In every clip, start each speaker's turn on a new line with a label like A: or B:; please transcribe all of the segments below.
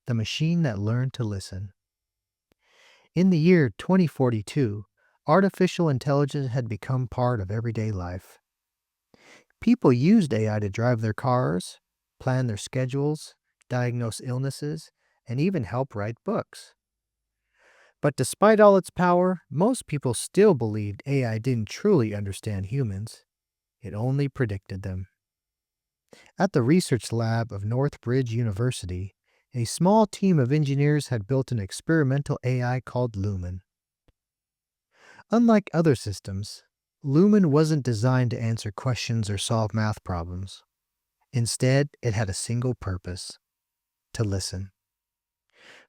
A: the machine that learned to listen. In the year 2042, artificial intelligence had become part of everyday life. People used AI to drive their cars, plan their schedules, diagnose illnesses, and even help write books. But despite all its power, most people still believed AI didn't truly understand humans. It only predicted them. At the research lab of Northbridge University, a small team of engineers had built an experimental AI called Lumen. Unlike other systems, Lumen wasn't designed to answer questions or solve math problems. Instead, it had a single purpose: to listen.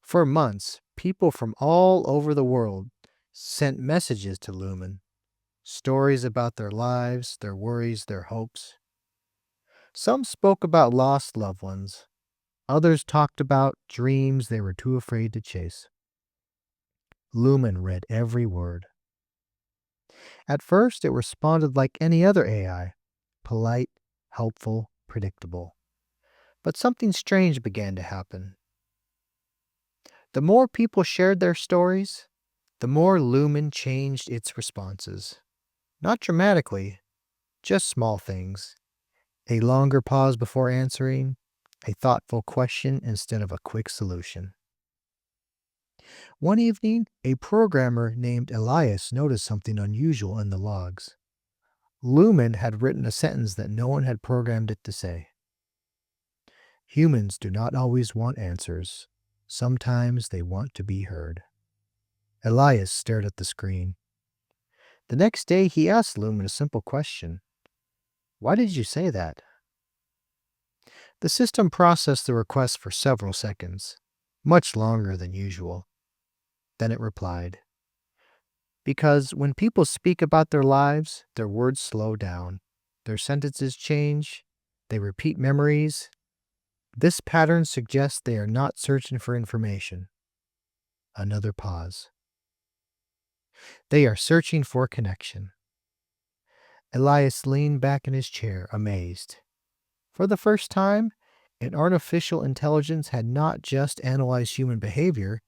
A: For months, people from all over the world sent messages to Lumen, stories about their lives, their worries, their hopes. Some spoke about lost loved ones. Others talked about dreams they were too afraid to chase. Lumen read every word. At first, it responded like any other AI: polite, helpful, predictable. But something strange began to happen. The more people shared their stories, the more Lumen changed its responses. Not dramatically, just small things. A longer pause before answering, a thoughtful question instead of a quick solution. One evening, a programmer named Elias noticed something unusual in the logs. Lumen had written a sentence that no one had programmed it to say. Humans do not always want answers. Sometimes they want to be heard. Elias stared at the screen. The next day, he asked Lumen a simple question. Why did you say that? The system processed the request for several seconds, much longer than usual. Then it replied, because when people speak about their lives, their words slow down, their sentences change, they repeat memories. This pattern suggests they are not searching for information. Another pause. They are searching for connection. Elias leaned back in his chair, amazed. For the first time, an artificial intelligence had not just analyzed human behavior,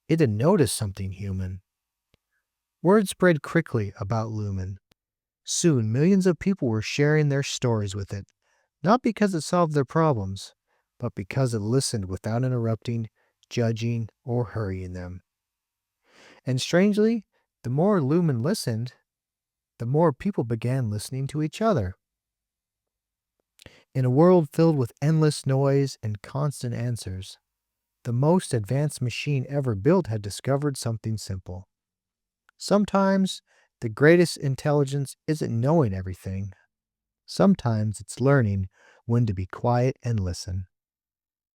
A: it had noticed something human. Word spread quickly about Lumen. Soon, millions of people were sharing their stories with it, not because it solved their problems, but because it listened without interrupting, judging, or hurrying them. And strangely, the more Lumen listened, the more people began listening to each other. In a world filled with endless noise and constant answers, the most advanced machine ever built had discovered something simple. Sometimes, the greatest intelligence isn't knowing everything. Sometimes it's learning when to be quiet and listen.